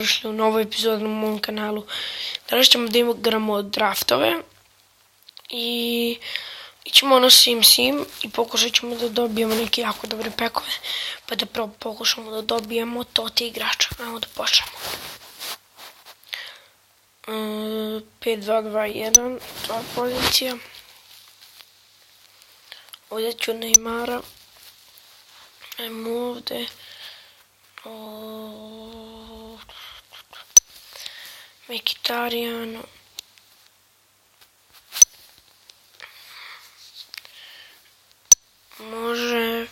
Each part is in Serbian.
Došli u novu epizodu na mom kanalu. Danas ćemo da igramo draftove i ićemo ono sim i pokušat ćemo da dobijemo neke jako dobre pekove, pa da prvo pokušamo da dobijemo toty igrača. Ajmo da počnemo. 5-2-2-1, to pozicija. Ovdje ću Neymara. Ajmo ovdje. Mkhitaryan. Može.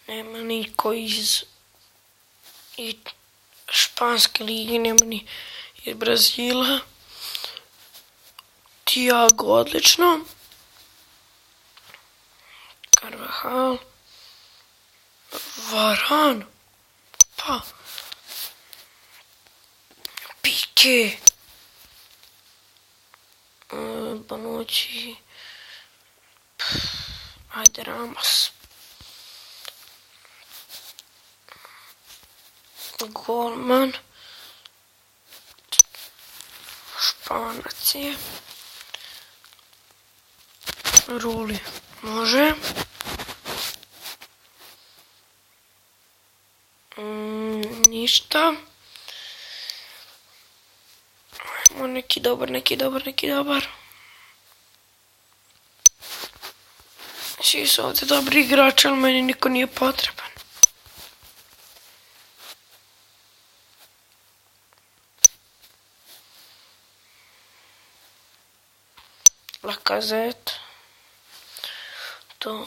Nema niko iz španske lige, nema ni iz Brazila. Thiago, odlično. Carvajal. Varan. Pa. Pique. Bonucci. Ajde, Ramos. Golman. Španac je. Ruli. Može. Ništa. Ajmo neki dobar. Svi su ovdje dobri igrači, ali meni niko nije potreban. Lacazette. To.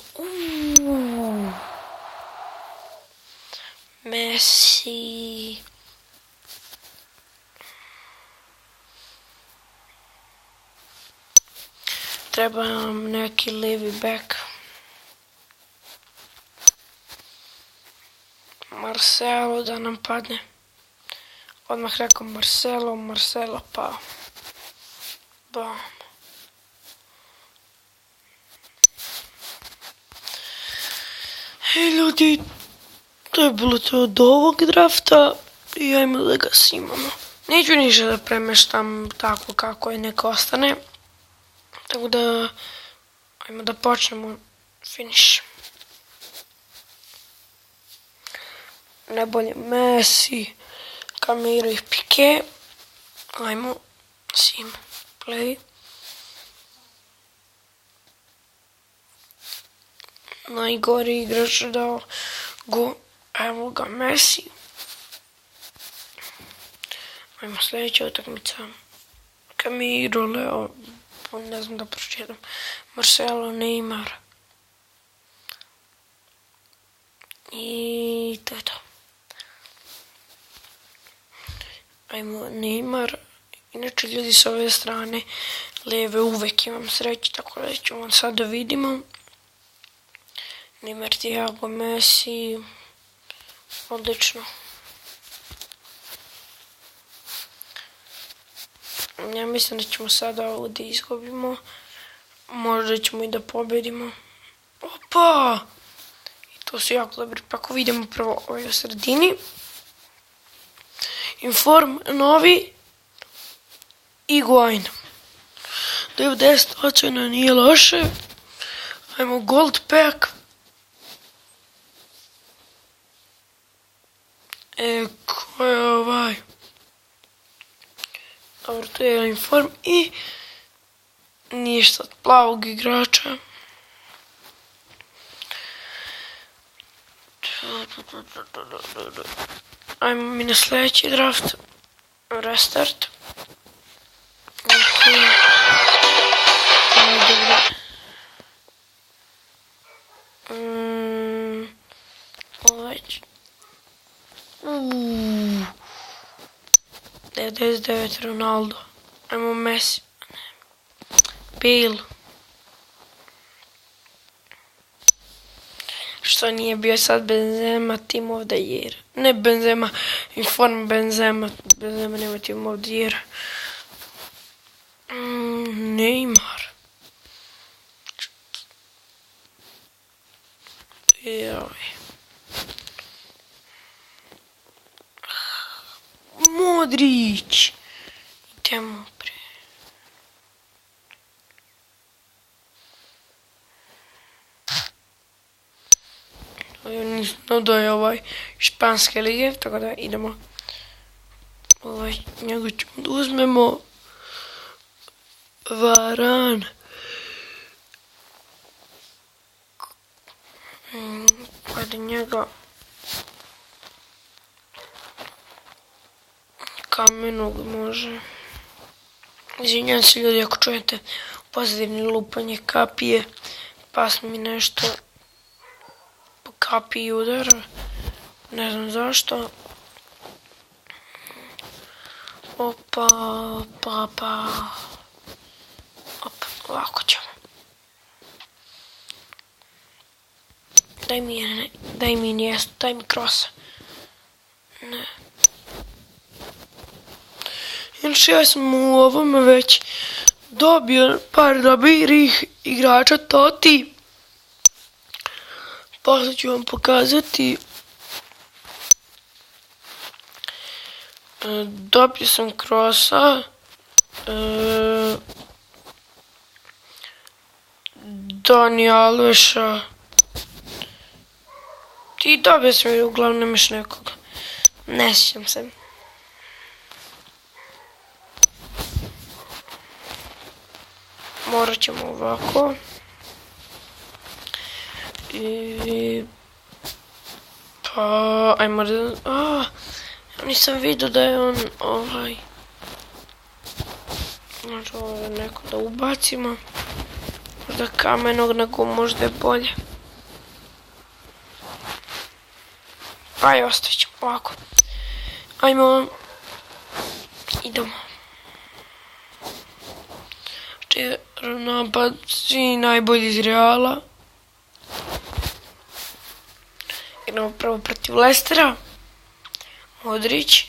Messi. Treba nam neki levi back. Marcelo da nam padne. Odmah rekao Marcelo pao. Bam. Hej ljudi, to je bilo to od ovog drafta i ajmo da ga snimamo. Neću ništa da premeštam tako kako je, neka ostane. Tako da, ajmo da počnemo finish. Najbolje Messi, Camilo i Pique. Ajmo, sim, play. Najgori igrač dao go, evo ga Messi. Ajmo sljedeća utakmica. Camilo, Leo, ne znam da pročitam. Marcelo, Neymar. I to je to. Ajmo Neymar. Inače ljudi s ove strane lijeve uvek imam sreće, tako da ćemo sad da vidimo. Neymar, Thiago, Messi. Odlično. Ja mislim da ćemo sada ovo da izgubimo. Možda ćemo i da pobedimo. Opa! I to su jako dobri. Pa ako vidimo prvo ovaj u sredini. Inform novi. Higuain. 90% nije loše. Ajmo gold pack. Ko je ovaj? Dobro, to je inform i ništa od plavog igrača. Ajmo mi na sljedeći draft. Restart. Ovaj. 99 Ronaldo. Ajmo Messi. Bale. Što nije bio sad Benzema, Team of the Year. Ne Benzema, inform Benzema. Benzema nema Team of the Year. Neymar. Joj. Modrić. Idemo pre. Nisam da je španske lige, tako da idemo. Njega ćemo da uzmemo. Varan. Kod njega Kamenog može. Izvinjam se ljudi ako čujete pozadini lupanje kapije, pas mi nešto po kapiji udara, ne znam zašto. Opa, ovako ćemo. Daj mi nijestu, daj mi krosa. Ne. Inače ja sam u ovome već dobio par dobrih igrača toty. Posle ću vam pokazati. Dobio sam krosa. Dani Alveša. I dobio sam uglavnom još nekoga. Ne sjećam se. Morat ćemo ovako. I... Pa... Ajmo da... Nisam vidio da je on Možda ovo neko da ubacimo. Možda Kamenog, nego možda je bolje. Pa i ostavit ćemo ovako. Ajmo. Idemo. Napad, svi najbolji iz Reala. Idemo prvo protiv Lestera. Modrić.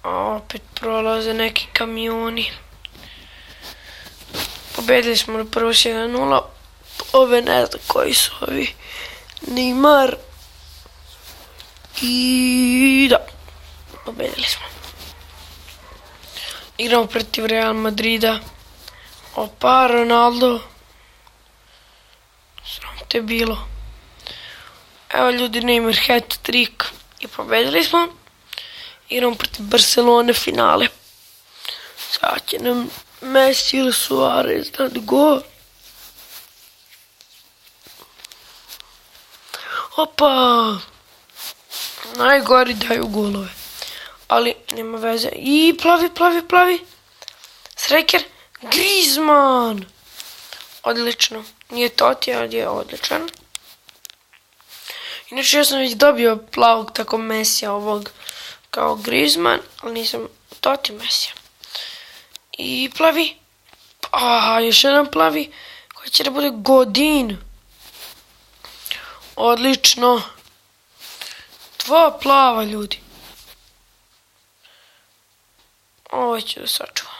Opet prolaze neki kamioni. Pobedili smo na prvo 1-0. Ove ne znam koji su ovi. Neymar. I da. Pobedili smo. Igramo protiv Real Madrida. Opa, Ronaldo. Sram te bilo. Evo ljudi, Neymar hat-trick. I pobedili smo. Igramo protiv Barcelone finale. Sad će nam Messi ili Suarez dati gol. Opa. Najgori daju golove. Ali nema veze. I plavi. Striker. Griezmann. Odlično. Nije toty, ali je odličan. Inače ja sam već dobio plavog tako Messija ovog kao Griezmann, ali nisam toty Messija. I plavi. Još jedan plavi koji će da bude Godin. Odlično. 2 plava ljudi. Ovo ću da sačuvam.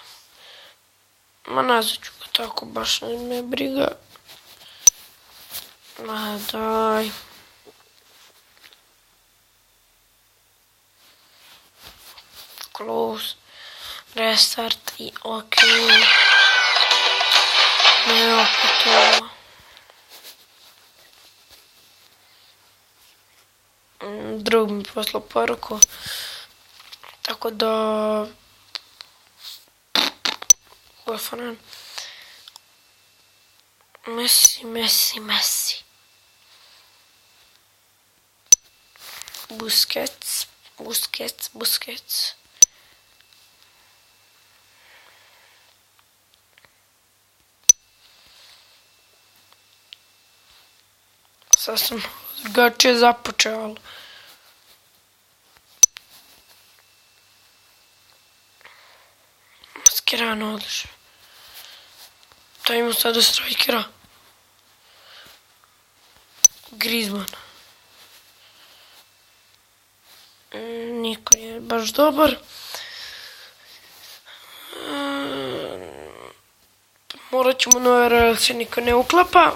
Ma nazvat ću ga tako, baš ne me briga. Ma daj. Close. Restart i ok. Ne opet ovo. Drug mi poslao poruku. Tako da... Gofanan. Messi. Busquets. Sad sam drugačije započeo. Mascherano odlično. To imamo sada strikera. Griezmann. Niko nije baš dobar. Morat ćemo nove relacije, niko ne uklapa.